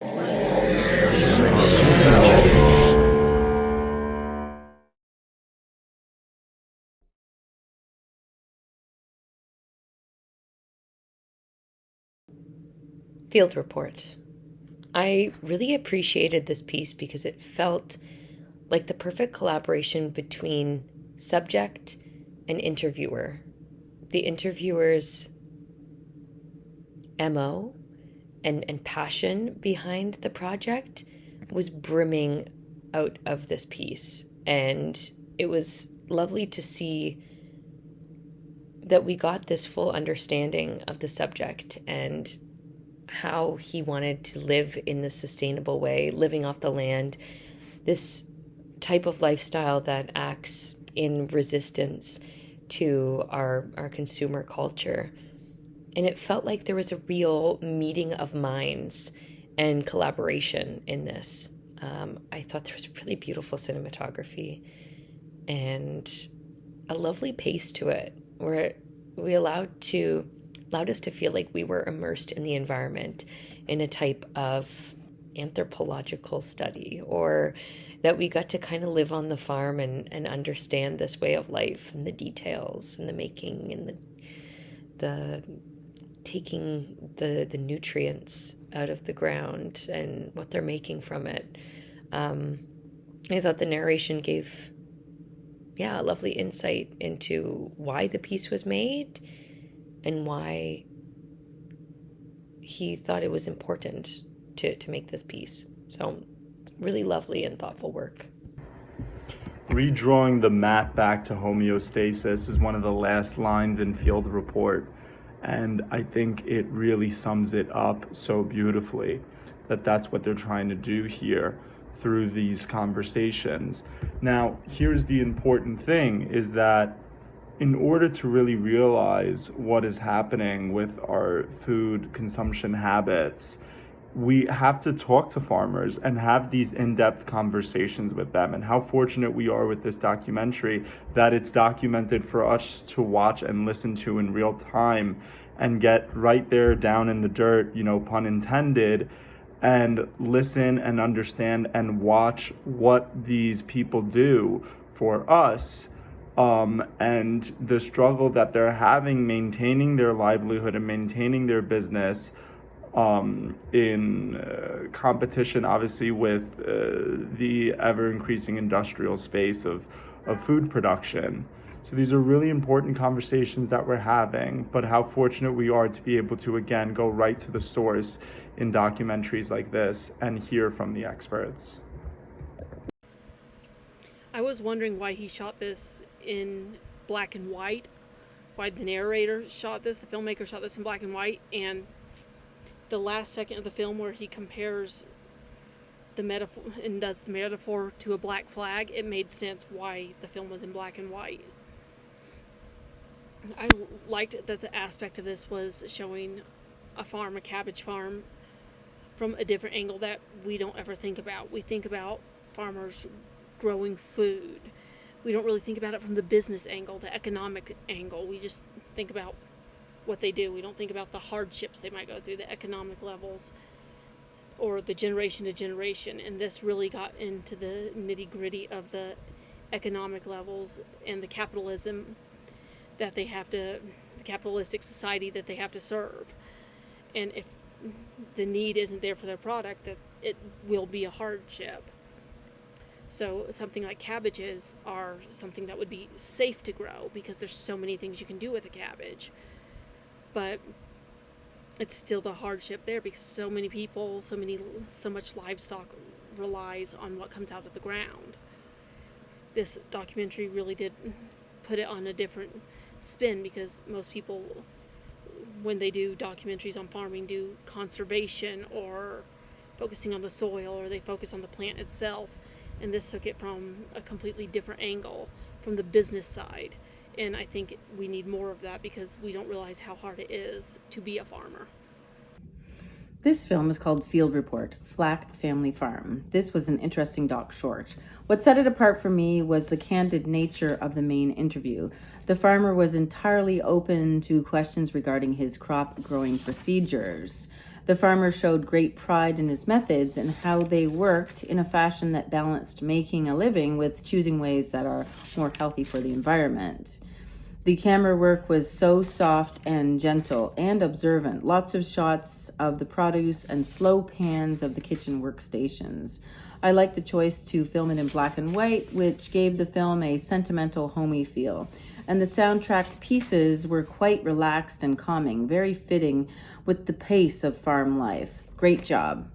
Field report. I really appreciated this piece because it felt like the perfect collaboration between subject and interviewer. The interviewer's MO and passion behind the project was brimming out of this piece. And it was lovely to see that we got this full understanding of the subject and how he wanted to live in this sustainable way, living off the land, this type of lifestyle that acts in resistance to our consumer culture. And it felt like there was a real meeting of minds and collaboration in this. I thought there was really beautiful cinematography and a lovely pace to it, where we allowed us to feel like we were immersed in the environment in a type of anthropological study, or that we got to kind of live on the farm and understand this way of life and the details and the making and the taking the nutrients out of the ground and what they're making from it. I thought the narration gave, a lovely insight into why the piece was made and why he thought it was important to make this piece. So really lovely and thoughtful work. Redrawing the map back to homeostasis is one of the last lines in Field Report, and I think it really sums it up so beautifully that that's what they're trying to do here through these conversations. Now, here's the important thing, is that in order to really realize what is happening with our food consumption habits, we have to talk to farmers and have these in-depth conversations with them. And how fortunate we are with this documentary that it's documented for us to watch and listen to in real time and get right there down in the dirt, pun intended, and listen and understand and watch what these people do for us. And the struggle that they're having maintaining their livelihood and maintaining their business in competition, obviously, with the ever-increasing industrial space of food production. So these are really important conversations that we're having, but how fortunate we are to be able to, again, go right to the source in documentaries like this and hear from the experts. I was wondering why he shot this in black and white, why the narrator shot this, the filmmaker shot this in black and white, and the last second of the film where he compares the metaphor and does the metaphor to a black flag, it made sense why the film was in black and white. I liked that the aspect of this was showing a farm, a cabbage farm, from a different angle that we don't ever think about. We think about farmers growing food. We don't really think about it from the business angle, the economic angle. We just think about what they do. We don't think about the hardships they might go through, the economic levels, or the generation to generation. And this really got into the nitty-gritty of the economic levels and the capitalism that they have to, the capitalistic society that they have to serve. And if the need isn't there for their product, that it will be a hardship. So something like cabbages are something that would be safe to grow because there's so many things you can do with a cabbage. But it's still the hardship there because so many people, so much livestock relies on what comes out of the ground. This documentary really did put it on a different spin because most people, when they do documentaries on farming, do conservation or focusing on the soil, or they focus on the plant itself. And this took it from a completely different angle, from the business side. And I think we need more of that because we don't realize how hard it is to be a farmer. This film is called Field Report, Flack Family Farm. This was an interesting doc short. What set it apart for me was the candid nature of the main interview. The farmer was entirely open to questions regarding his crop growing procedures. The farmer showed great pride in his methods and how they worked in a fashion that balanced making a living with choosing ways that are more healthy for the environment. The camera work was so soft and gentle and observant. Lots of shots of the produce and slow pans of the kitchen workstations. I liked the choice to film it in black and white, which gave the film a sentimental, homey feel. And the soundtrack pieces were quite relaxed and calming, very fitting with the pace of farm life. Great job.